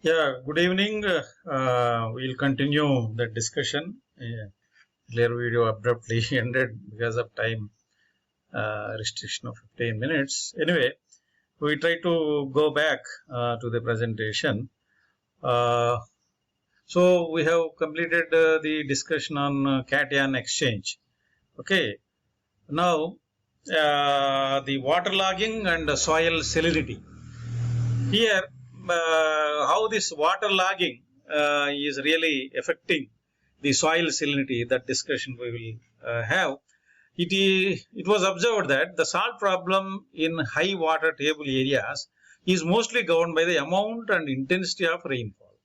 Yeah, good evening. We'll continue the discussion. Earlier video abruptly ended because of time restriction of 15 minutes. Anyway, we try to go back to the presentation. So we have completed the discussion on cation exchange. Okay, now the waterlogging and soil salinity. Here, how this waterlogging is really affecting the soil salinity, that discussion we will have. It was observed that the salt problem in high water table areas is mostly governed by the amount and intensity of rainfall.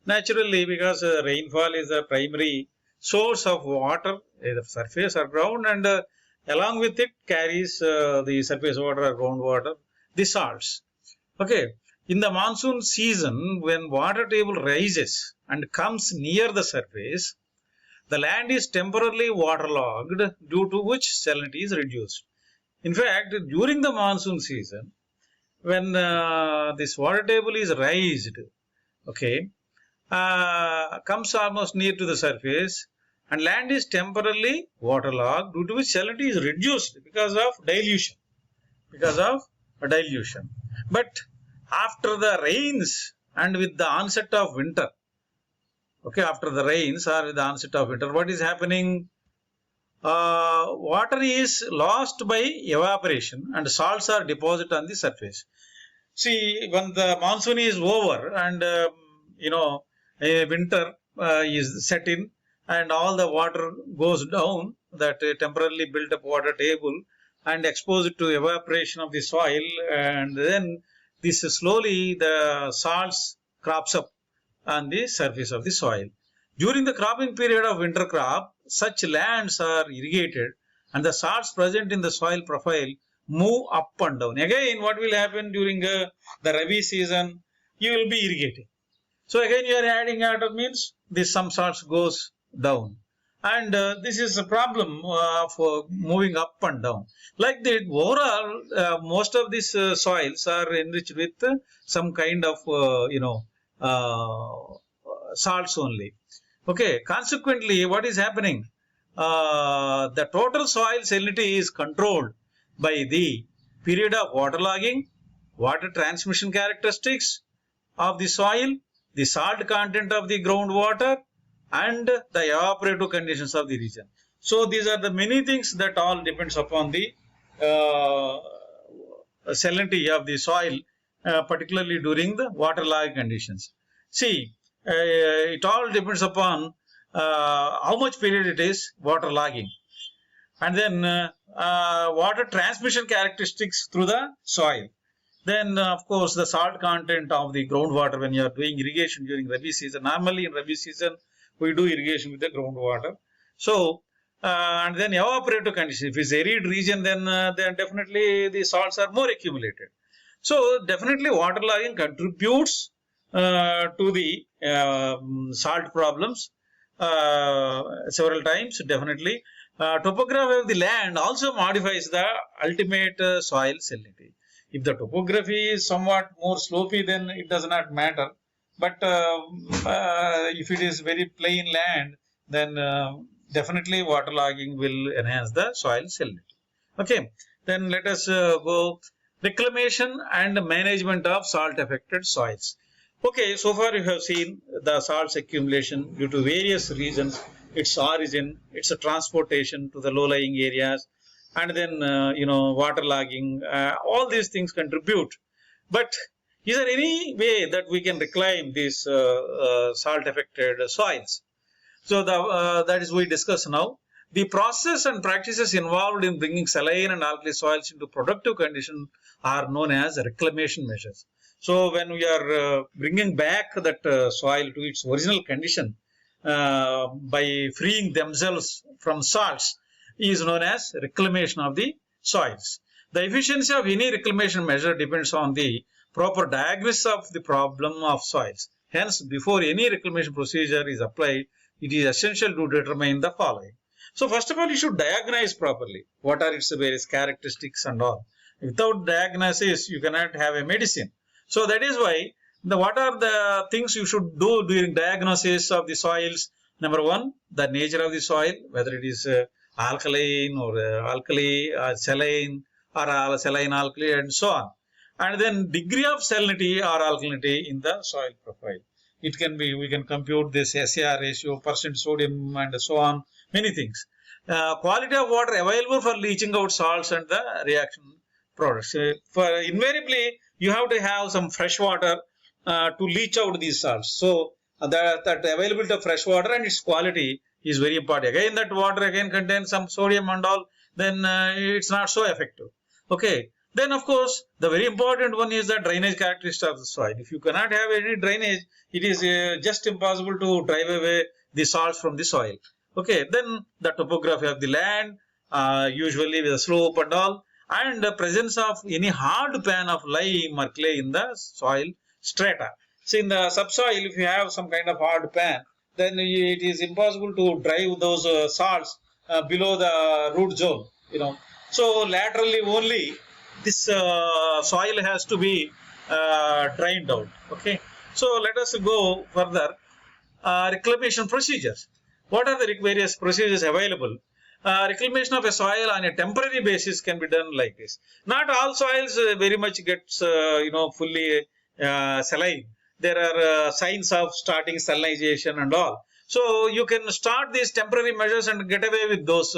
Naturally, because rainfall is the primary source of water, either surface or ground, and along with it carries the surface water or groundwater, the salts. Okay, in the monsoon season, when water table rises and comes near the surface, the land is temporarily waterlogged, due to which salinity is reduced. In fact, during the monsoon season, when this water table is raised, okay, comes almost near to the surface, and land is temporarily waterlogged, due to which salinity is reduced because of dilution. But after the rains and with the onset of winter, okay, after the rains or with the onset of winter, what is happening? Water is lost by evaporation and salts are deposited on the surface. See, when the monsoon is over and winter is set in and all the water goes down, that temporarily built up water table, and expose it to evaporation of the soil, and then this slowly the salts crops up on the surface of the soil. During the cropping period of winter crop, such lands are irrigated and the salts present in the soil profile move up and down. Again, what will happen during the Rabi season? You will be irrigating. So again, you are adding water, means this some salts goes down. And this is a problem for moving up and down. Like that, overall, most of these soils are enriched with some kind of, salts only. Okay, consequently, what is happening? The total soil salinity is controlled by the period of waterlogging, water transmission characteristics of the soil, the salt content of the groundwater, and the evaporative conditions of the region. So these are the many things that all depends upon the salinity of the soil, particularly during the waterlogging conditions. See, it all depends upon how much period it is waterlogging, and then water transmission characteristics through the soil. Then, of course, the salt content of the groundwater when you are doing irrigation during Rabi season. Normally, in Rabi season, we do irrigation with the groundwater. So, and then evaporative conditions. If it's arid region, then definitely the salts are more accumulated. So, definitely waterlogging contributes to the salt problems several times. Definitely, topography of the land also modifies the ultimate soil salinity. If the topography is somewhat more slopy, then it does not matter. But if it is very plain land, then definitely waterlogging will enhance the soil salinity. Okay, then let us go reclamation and management of salt affected soils. Okay, so far you have seen the salts accumulation due to various reasons, its origin, its transportation to the low-lying areas, and then waterlogging. All these things contribute. But is there any way that we can reclaim these salt affected soils? So that is we discuss now. The process and practices involved in bringing saline and alkali soils into productive condition are known as reclamation measures. So when we are bringing back that soil to its original condition by freeing themselves from salts, is known as reclamation of the soils. The efficiency of any reclamation measure depends on the proper diagnosis of the problem of soils. Hence, before any reclamation procedure is applied, it is essential to determine the following. So, first of all, you should diagnose properly what are its various characteristics and all. Without diagnosis, you cannot have a medicine. So, that is why What are the things you should do during diagnosis of the soils? Number one, the nature of the soil, whether it is alkaline or alkali, saline or saline alkali, and so on. And then degree of salinity or alkalinity in the soil profile. It can be, we can compute this SAR ratio, percent sodium, and so on, many things. Quality of water available for leaching out salts and the reaction products. For invariably, you have to have some fresh water to leach out these salts. So that availability of fresh water and its quality is very important. Again, that water again contains some sodium and all, then it's not so effective. Okay. Then, of course, the very important one is the drainage characteristics of the soil. If you cannot have any drainage, it is just impossible to drive away the salts from the soil. Okay. Then the topography of the land, usually with a slope and all, and the presence of any hard pan of lime or clay in the soil strata. So in the subsoil, if you have some kind of hard pan, then it is impossible to drive those salts below the root zone. So laterally only this soil has to be drained out. Okay. So let us go further. Reclamation procedures. What are the various procedures available? Reclamation of a soil on a temporary basis can be done like this. Not all soils very much gets fully saline. There are signs of starting salinization and all. So you can start these temporary measures and get away with those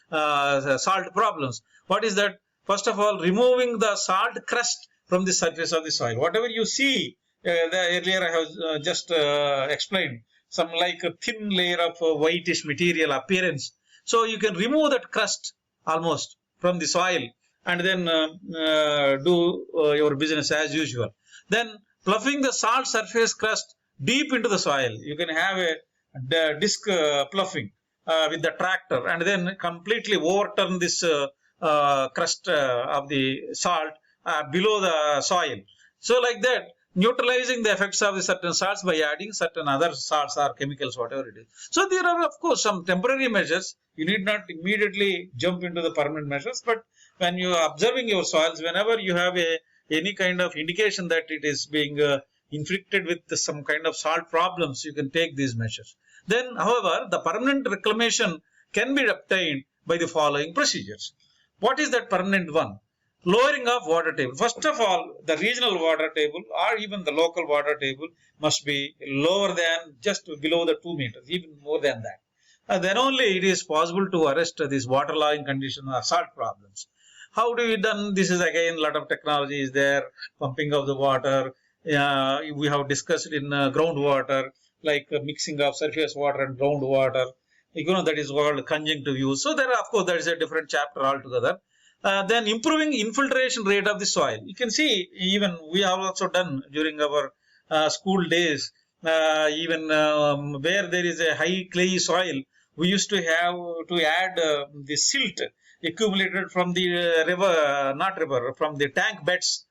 salt problems. What is that? First of all, removing the salt crust from the surface of the soil. Whatever you see, earlier I have just explained, some like a thin layer of whitish material appearance. So you can remove that crust almost from the soil and then do your business as usual. Then ploughing the salt surface crust deep into the soil. You can have a disc ploughing with the tractor and then completely overturn this crust of the salt below the soil. So like that, neutralizing the effects of the certain salts by adding certain other salts or chemicals, whatever it is. So there are, of course, some temporary measures. You need not immediately jump into the permanent measures, but when you are observing your soils, whenever you have any kind of indication that it is being inflicted with some kind of salt problems, you can take these measures. Then, however, the permanent reclamation can be obtained by the following procedures. What is that permanent one? Lowering of water table. First of all, the regional water table or even the local water table must be lower than just below the 2 meters, even more than that. Then only it is possible to arrest this waterlogging condition or salt problems. How do we done? This is again a lot of technology is there, pumping of the water. We have discussed in groundwater, like mixing of surface water and groundwater. That is called conjunctive use. So there, of course, there is a different chapter altogether. Then improving infiltration rate of the soil. You can see even we have also done during our school days, even where there is a high clay soil, we used to have to add the silt accumulated from the from the tank beds.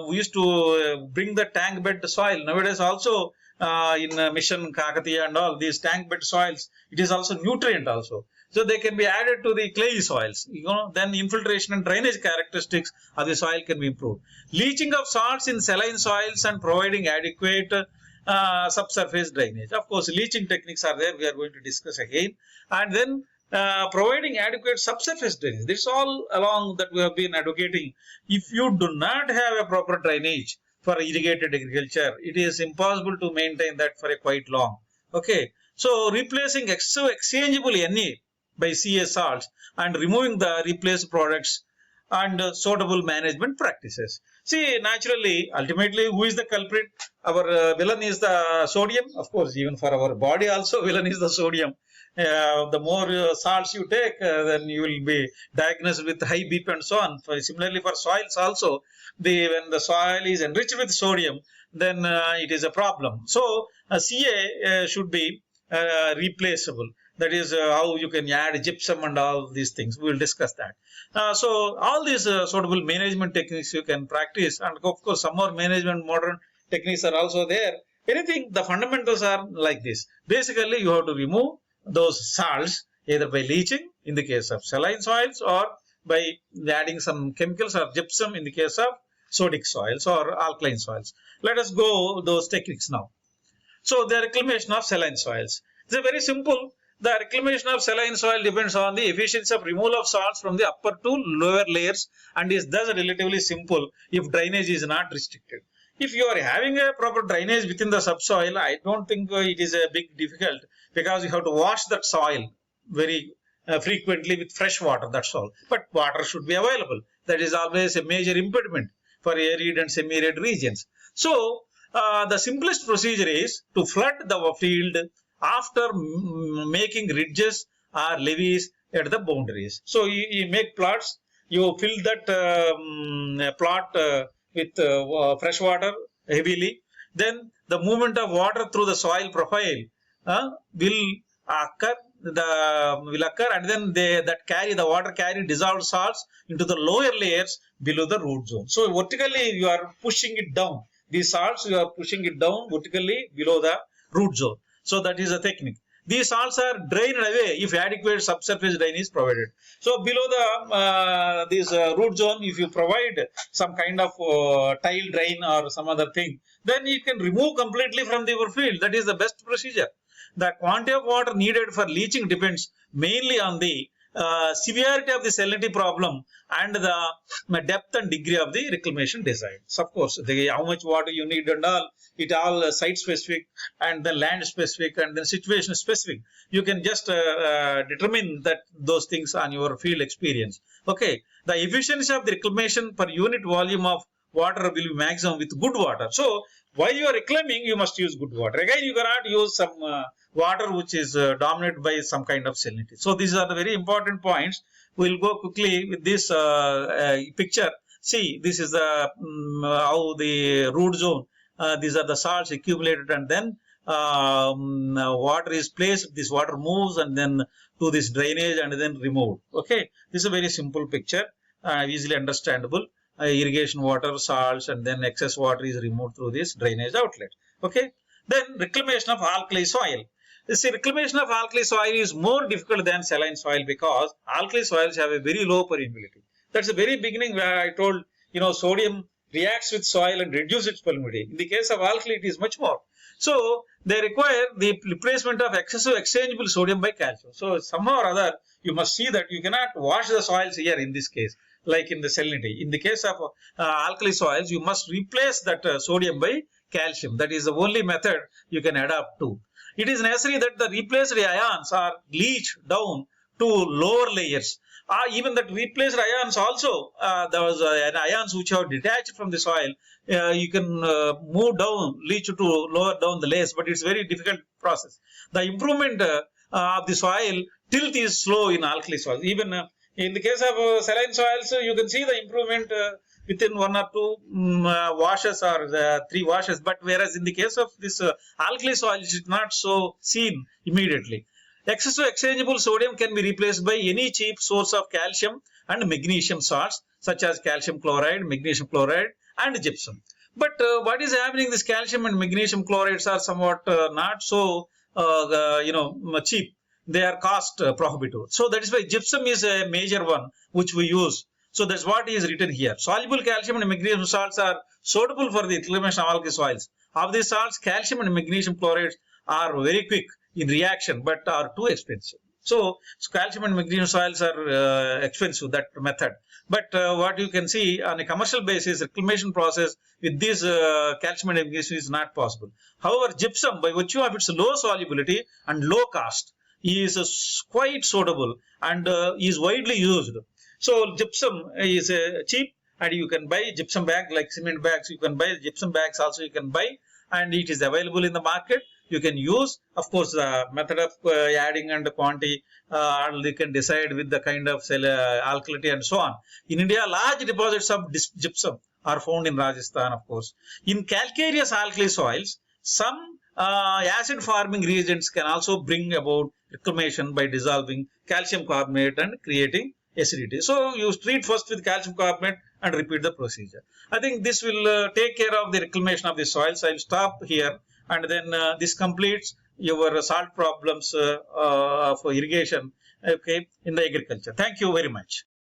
We used to bring the tank bed soil. Nowadays also in Mission Kakatiya and all these tank bed soils, it is also nutrient also. So they can be added to the clay soils. Then infiltration and drainage characteristics of the soil can be improved. Leaching of salts in saline soils and providing adequate subsurface drainage. Of course, leaching techniques are there. We are going to discuss again. And then providing adequate subsurface drainage. This is all along that we have been advocating. If you do not have a proper drainage for irrigated agriculture, it is impossible to maintain that for a quite long. Okay. So replacing exchangeable Na by Ca salts and removing the replaced products and suitable management practices. See, naturally, ultimately, who is the culprit? Our villain is the sodium. Of course, even for our body also, villain is the sodium. The more salts you take, then you will be diagnosed with high BP and so on. Similarly, for soils also, when the soil is enriched with sodium, then it is a problem. So, Ca should be replaceable. That is how you can add gypsum and all these things. We will discuss that. So all these suitable management techniques you can practice, and of course some more management modern techniques are also there. Anything, the fundamentals are like this. Basically, you have to remove those salts either by leaching in the case of saline soils or by adding some chemicals or gypsum in the case of sodic soils or alkaline soils. Let us go those techniques now. So the reclamation of saline soils. It's a very simple. The reclamation of saline soil depends on the efficiency of removal of salts from the upper to lower layers and is thus relatively simple if drainage is not restricted. If you are having a proper drainage within the subsoil, I don't think it is a big difficult, because you have to wash that soil very frequently with fresh water, that's all. But water should be available. That is always a major impediment for arid and semi-arid regions. So the simplest procedure is to flood the field after making ridges or levees at the boundaries. So you make plots, you fill that plot with fresh water heavily. Then the movement of water through the soil profile will occur, and then the water carry dissolved salts into the lower layers below the root zone. So vertically you are pushing it down. These salts you are pushing it down vertically below the root zone. So that is a technique. These salts are drained away if adequate subsurface drain is provided. So below the this root zone, if you provide some kind of tile drain or some other thing, then you can remove completely from your field. That is the best procedure. The quantity of water needed for leaching depends mainly on the severity of the salinity problem and the depth and degree of the reclamation design. So of course, how much water you need and all, it all site specific and then land specific and then situation specific. You can just determine that those things on your field experience. Okay, the efficiency of the reclamation per unit volume of water will be maximum with good water. So while you are reclaiming, you must use good water. Again, you cannot use some water which is dominated by some kind of salinity. So these are the very important points. We'll go quickly with this picture. See, this is the how the root zone. These are the salts accumulated, and then water is placed. This water moves and then to this drainage and then removed. Okay, this is a very simple picture, easily understandable. Irrigation water, salts, and then excess water is removed through this drainage outlet. Okay, then reclamation of alkali soil. You see, reclamation of alkali soil is more difficult than saline soil because alkali soils have a very low permeability. That's the very beginning where I told, sodium reacts with soil and reduces its permeability. In the case of alkali, it is much more. So they require the replacement of excessive exchangeable sodium by calcium. So somehow or other, you must see that you cannot wash the soils here in this case, like in the salinity. In the case of alkali soils, you must replace that sodium by calcium. That is the only method you can adapt to. It is necessary that the replaced ions are leached down to lower layers. Even that replaced ions also, there was an ions which are detached from the soil. You can move down, leach to lower down the layers, but it's very difficult process. The improvement of the soil tilth is slow in alkali soils. Even in the case of saline soils, you can see the improvement within 1 or 2 washes or 3 washes. But whereas in the case of this alkali soil, it is not so seen immediately. Excessive exchangeable sodium can be replaced by any cheap source of calcium and magnesium salts such as calcium chloride, magnesium chloride and gypsum. But what is happening, this calcium and magnesium chlorides are somewhat not so cheap. They are cost prohibitive. So that is why gypsum is a major one which we use. So that's what is written here. Soluble calcium and magnesium salts are suitable for the reclamation of alkali soils. Of these salts, calcium and magnesium chlorides are very quick in reaction but are too expensive. So calcium and magnesium soils are expensive, that method. But what you can see on a commercial basis, reclamation process with this calcium and magnesium is not possible. However, gypsum, by virtue of its low solubility and low cost, is quite suitable and is widely used. So gypsum is cheap, and you can buy gypsum bag like cement bags. You can buy gypsum bags also. You can buy, and it is available in the market. You can use, of course, the method of adding and the quantity. You can decide with the kind of alkalinity and so on. In India, large deposits of gypsum are found in Rajasthan, of course. In calcareous alkali soils, some acid forming reagents can also bring about reclamation by dissolving calcium carbonate and creating acidity. So you treat first with calcium carbonate and repeat the procedure. I think this will take care of the reclamation of the soils. I will stop here, and then this completes your salt problems for irrigation, okay, in the agriculture. Thank you very much.